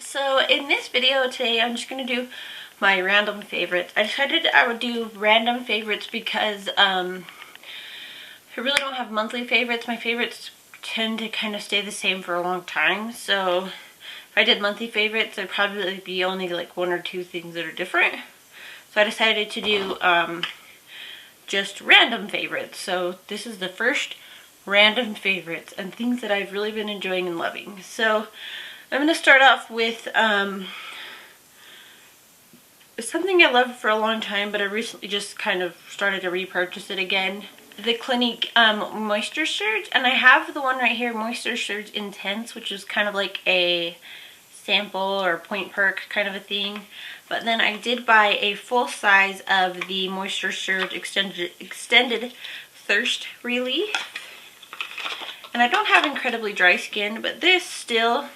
So in this video today, I'm just going to do my random favorites. I decided I would do random favorites because I really don't have monthly favorites. My favorites tend to kind of stay the same for a long time. So if I did monthly favorites, there'd probably be only like one or two things that are different. So I decided to do just random favorites. So this is the first random favorites and things that I've really been enjoying and loving. So I'm going to start off with something I loved for a long time, but I recently just kind of started to repurchase it again. The Clinique Moisture Surge, and I have the one right here, Moisture Surge Intense, which is kind of like a sample or point perk kind of a thing. But then I did buy a full size of the Moisture Surge Extended Thirst Relief. And I don't have incredibly dry skin, but this still,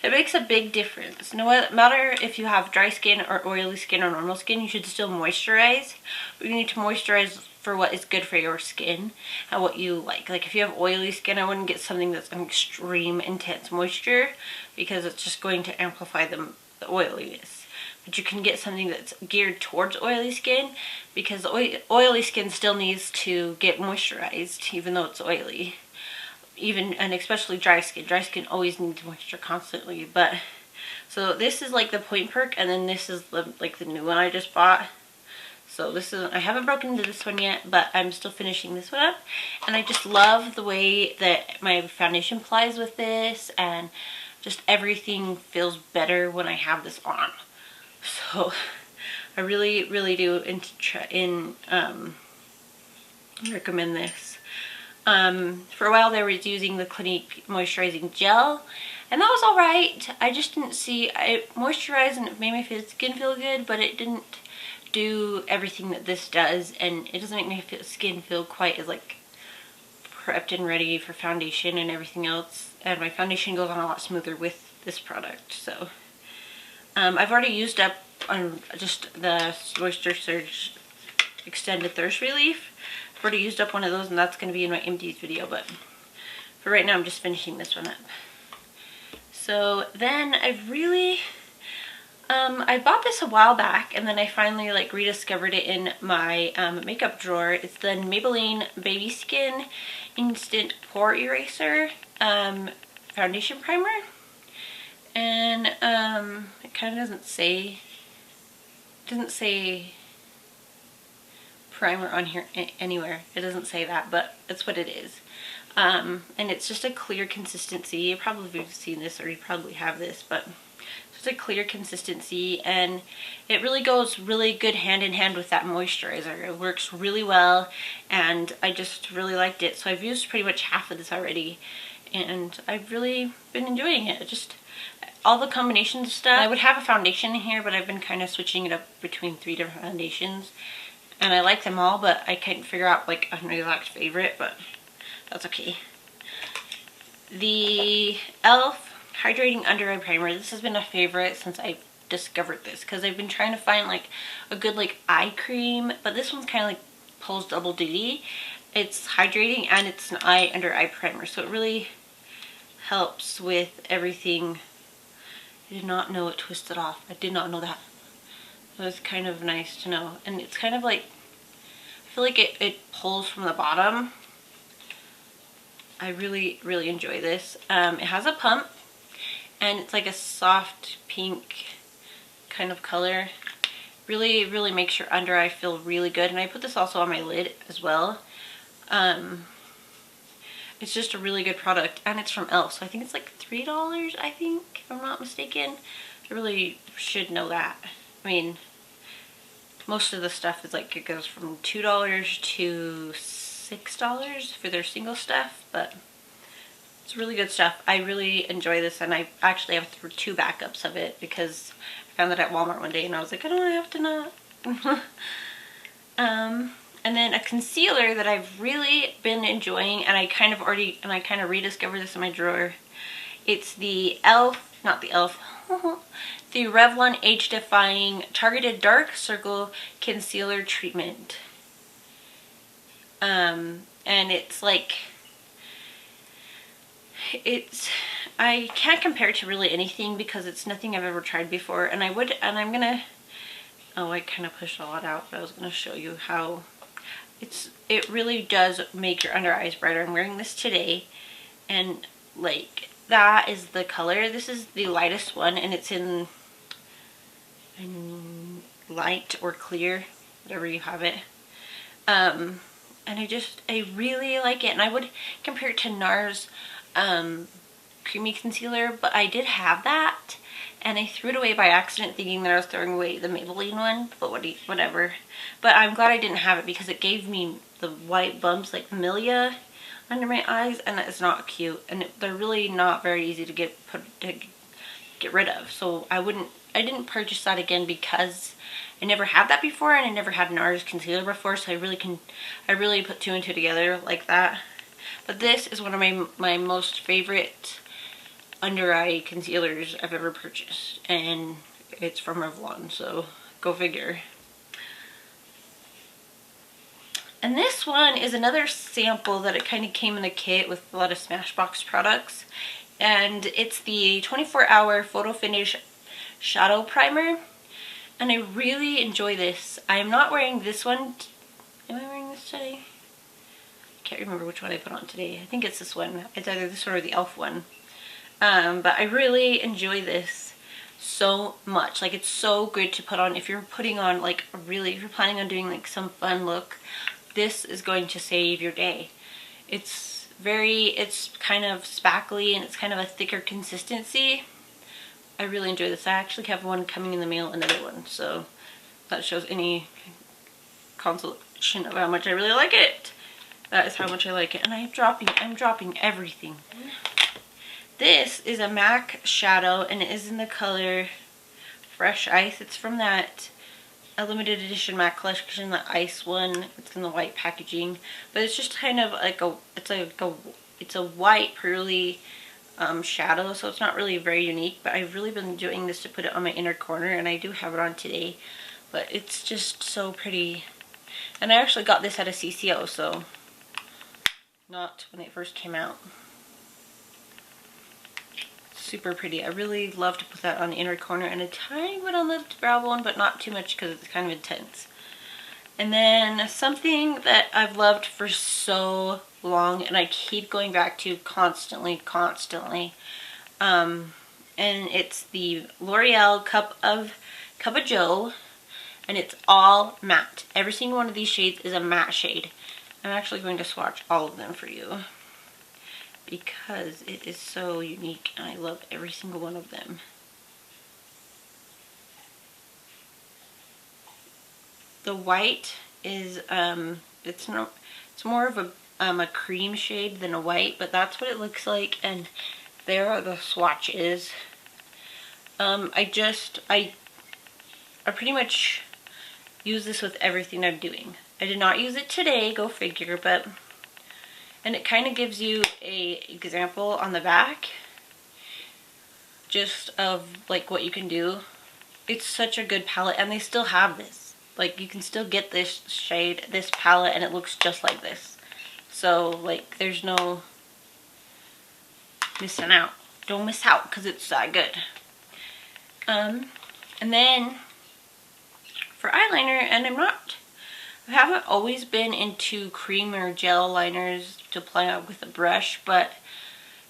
it makes a big difference. No matter if you have dry skin or oily skin or normal skin, you should still moisturize. But you need to moisturize for what is good for your skin and what you like. Like if you have oily skin, I wouldn't get something that's an extreme intense moisture because it's just going to amplify the oiliness. But you can get something that's geared towards oily skin because oily skin still needs to get moisturized even though it's oily. And especially dry skin. Dry skin always needs moisture constantly. But so this is like the point perk, and then this is like the new one I just bought. So this is, I haven't broken into this one yet, but I'm still finishing this one up. And I just love the way that my foundation applies with this, and just everything feels better when I have this on. So I really, really do recommend this. For a while they were using the Clinique moisturizing gel, and that was alright. I just didn't see, it moisturized and it made my skin feel good, but it didn't do everything that this does, and it doesn't make my skin feel quite as like prepped and ready for foundation and everything else. And my foundation goes on a lot smoother with this product. So I've already used up on just the Moisture Surge Extended Thirst Relief. I've already used up one of those, and that's going to be in my empties video, but for right now I'm just finishing this one up. So then I've really, I bought this a while back, and then I finally like rediscovered it in my makeup drawer. It's the Maybelline Baby Skin Instant Pore Eraser Foundation Primer. And it kind of doesn't say primer on here anywhere. It doesn't say that, but that's what it is. And it's just a clear consistency. You probably have seen this, or you probably have this, but it's just a clear consistency, and it really goes really good hand in hand with that moisturizer. It works really well, and I just really liked it. So I've used pretty much half of this already, and I've really been enjoying it. Just all the combinations of stuff. I would have a foundation in here, but I've been kind of switching it up between 3 different foundations. And I like them all, but I couldn't figure out like an exact favorite, but that's okay. The e.l.f. Hydrating Under Eye Primer. This has been a favorite since I discovered this, because I've been trying to find like a good like eye cream, but this one's kind of like pulls double duty. It's hydrating and it's an under eye primer, so it really helps with everything. I did not know it twisted off. I did not know that. It was kind of nice to know. And it's kind of like, I feel like it pulls from the bottom. I really, really enjoy this. It has a pump, and it's like a soft pink kind of color. Really, really makes your under eye feel really good. And I put this also on my lid as well. It's just a really good product, and it's from e.l.f. So I think it's like $3, I think, if I'm not mistaken. I really should know that. I mean, most of the stuff is like, it goes from $2 to $6 for their single stuff, but it's really good stuff. I really enjoy this, and I actually have 2 backups of it because I found it at Walmart one day, and I was like, I don't want to have to not. And then a concealer that I've really been enjoying, and I kind of rediscovered this in my drawer. It's the e.l.f., not the e.l.f., the Revlon Age Defying Targeted Dark Circle Concealer Treatment. And it's like, it's I can't compare it to really anything because it's nothing I've ever tried before. And I'm gonna, oh, I kind of pushed a lot out, but I was gonna show you how it really does make your under eyes brighter. I'm wearing this today, and like that is the color. This is the lightest one, and it's in light or clear, whatever you have it. And I really like it, and I would compare it to NARS creamy concealer, but I did have that and I threw it away by accident thinking that I was throwing away the Maybelline one, but whatever. But I'm glad I didn't have it because it gave me the white bumps like milia under my eyes, and it's not cute, and they're really not very easy to get rid of. So I didn't purchase that again because I never had that before, and I never had NARS concealer before, so I really put two and two together like that. But this is one of my most favorite under eye concealers I've ever purchased, and it's from Revlon, so go figure. And this one is another sample that it kind of came in a kit with a lot of Smashbox products, and it's the 24-hour Photo Finish Shadow Primer, and I really enjoy this. I am not wearing this one. Am I wearing this today? I can't remember which one I put on today. I think it's this one. It's either this one or the e.l.f. one. But I really enjoy this so much. Like, it's so good to put on if you're putting on like if you're planning on doing like some fun look. This is going to save your day. It's kind of spackly, and it's kind of a thicker consistency. I really enjoy this. I actually have one coming in the mail, another one, so that shows any consolation of how much I really like it. That is how much I like it, and I'm dropping everything. This is a MAC shadow, and it is in the color Fresh Ice. It's from that a limited edition MAC collection, the ice one. It's in the white packaging, but it's just kind of like it's a white pearly shadow, so it's not really very unique. But I've really been doing this to put it on my inner corner, and I do have it on today. But it's just so pretty, and I actually got this at a CCO, so not when it first came out. Super pretty. I really love to put that on the inner corner and a tiny bit on the brow bone, but not too much because it's kind of intense. And then something that I've loved for so long and I keep going back to constantly, and it's the L'Oreal Cup of Joe, and it's all matte. Every single one of these shades is a matte shade. I'm actually going to swatch all of them for you because it is so unique and I love every single one of them. The white is it's more of a cream shade than a white, but that's what it looks like, and there are the swatches. I pretty much use this with everything I'm doing. I did not use it today, go figure, and it kind of gives you a example on the back just of like what you can do. It's such a good palette, and they still have this. Like, you can still get this shade, this palette, and it looks just like this. So like, there's no missing out. Don't miss out because it's that good. And then for eyeliner, and I haven't always been into cream or gel liners to apply out with a brush, but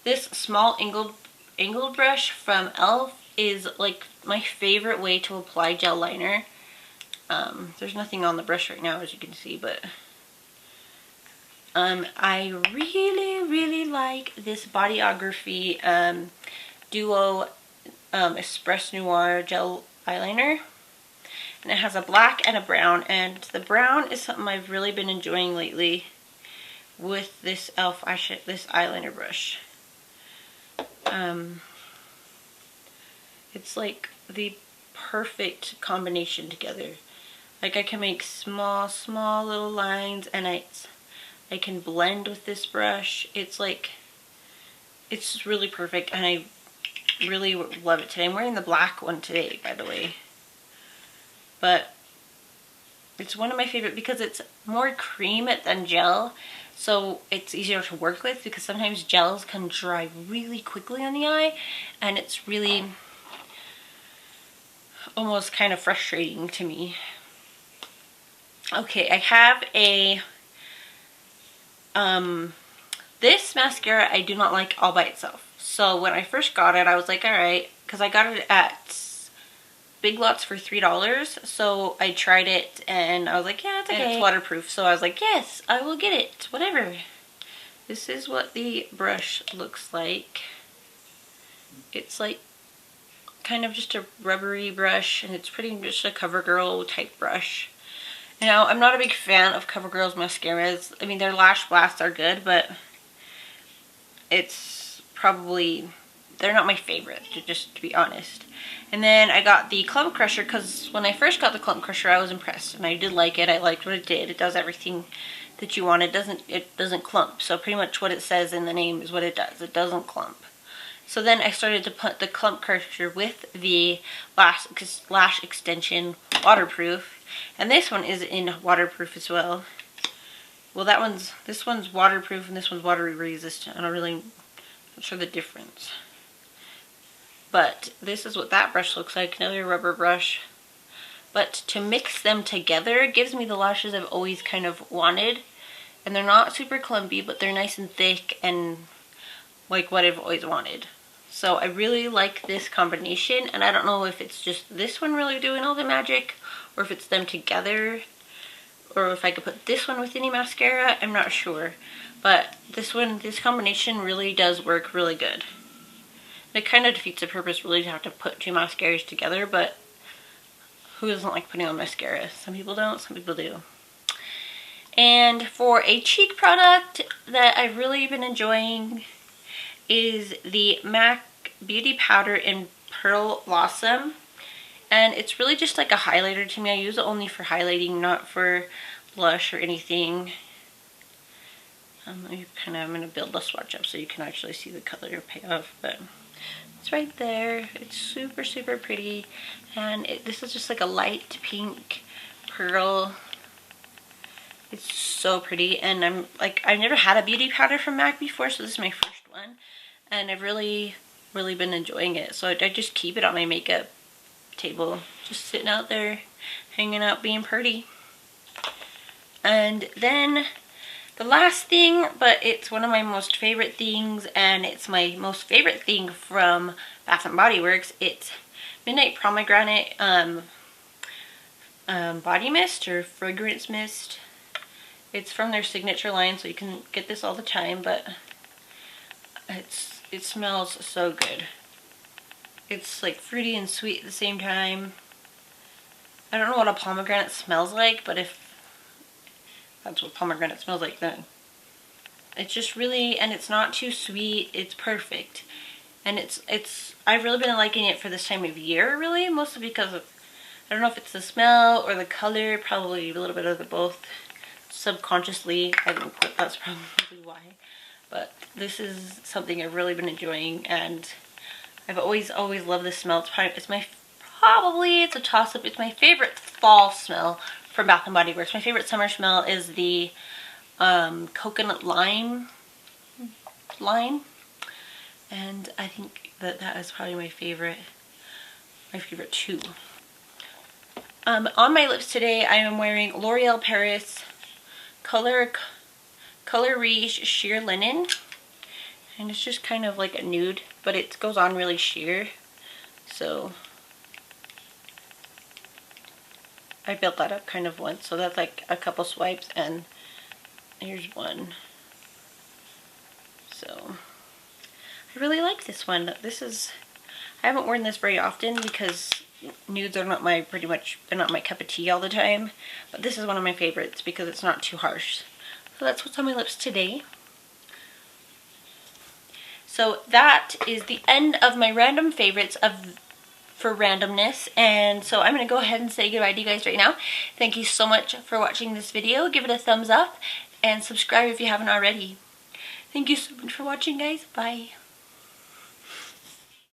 this small angled brush from e.l.f. is like my favorite way to apply gel liner. There's nothing on the brush right now, as you can see, but I really like this Bodyography Duo Espresso Noir gel eyeliner. And it has a black and a brown, and the brown is something I've really been enjoying lately with this e.l.f. this eyeliner brush. It's like the perfect combination together. Like, I can make small little lines, and I can blend with this brush. It's like, it's really perfect, and I really love it today. I'm wearing the black one today, by the way. But it's one of my favorite because it's more cream than gel, so it's easier to work with, because sometimes gels can dry really quickly on the eye, and it's really almost kind of frustrating to me. Okay, I have a this mascara I do not like all by itself. So when I first got it, I was like, alright, because I got it at Big Lots for $3. So I tried it and I was like, yeah, it's okay. And it's waterproof. So I was like, yes, I will get it. Whatever. This is what the brush looks like. It's like kind of just a rubbery brush, and it's pretty much a CoverGirl type brush. Now, I'm not a big fan of CoverGirl's mascaras. I mean, their Lash Blasts are good, but it's probably, they're not my favorite, just to be honest. And then I got the Clump Crusher, because when I first got the Clump Crusher, I was impressed, and I did like it. I liked what it did. It does everything that you want. It doesn't clump. So pretty much what it says in the name is what it does. It doesn't clump. So then I started to put the Clump Crusher with the lash extension waterproof. And this one is in waterproof as well. Well, this one's waterproof and this one's water resistant. I'm not sure the difference. But this is what that brush looks like, another rubber brush. But to mix them together, it gives me the lashes I've always kind of wanted. And they're not super clumpy, but they're nice and thick and like what I've always wanted. So I really like this combination, and I don't know if it's just this one really doing all the magic, or if it's them together, or if I could put this one with any mascara. I'm not sure. But this combination really does work really good. It kind of defeats the purpose really to have to put two mascaras together, but who doesn't like putting on mascara? Some people don't, some people do. And for a cheek product that I've really been enjoying is the MAC Beauty Powder in Pearl Blossom. And it's really just like a highlighter to me. I use it only for highlighting, not for blush or anything. I'm going to build the swatch up so you can actually see the color pay off. But it's right there. It's super, super pretty. And this is just like a light pink pearl. It's so pretty. And I've never had a beauty powder from MAC before, so this is my first one. And I've really been enjoying it. So I just keep it on my makeup table, just sitting out there, hanging out, being pretty. And then the last thing, but it's one of my most favorite things, and it's my most favorite thing from Bath & Body Works. It's Midnight Pomegranate body mist or fragrance mist. It's from their signature line, so you can get this all the time, but it smells so good. It's like fruity and sweet at the same time. I don't know what a pomegranate smells like, but if that's what pomegranate smells like, then it's just really, and it's not too sweet. It's perfect. And I've really been liking it for this time of year, really, mostly because of, I don't know if it's the smell or the color, probably a little bit of the both. Subconsciously, I think that's probably why. But this is something I've really been enjoying, and I've always loved this smell. It's a toss-up. It's my favorite fall smell from Bath & Body Works. My favorite summer smell is the coconut lime, and I think that is probably my favorite too. On my lips today, I am wearing L'Oreal Paris Color Riche Sheer Linen, and it's just kind of like a nude, but it goes on really sheer. So I built that up kind of once, so that's like a couple swipes, and here's one. So I really like this one. I haven't worn this very often because nudes are not they're not my cup of tea all the time, but this is one of my favorites because it's not too harsh. So that's what's on my lips today. So that is the end of my random favorites for randomness, and so I'm going to go ahead and say goodbye to you guys right now. Thank you so much for watching this video. Give it a thumbs up and subscribe if you haven't already. Thank you so much for watching, guys. Bye.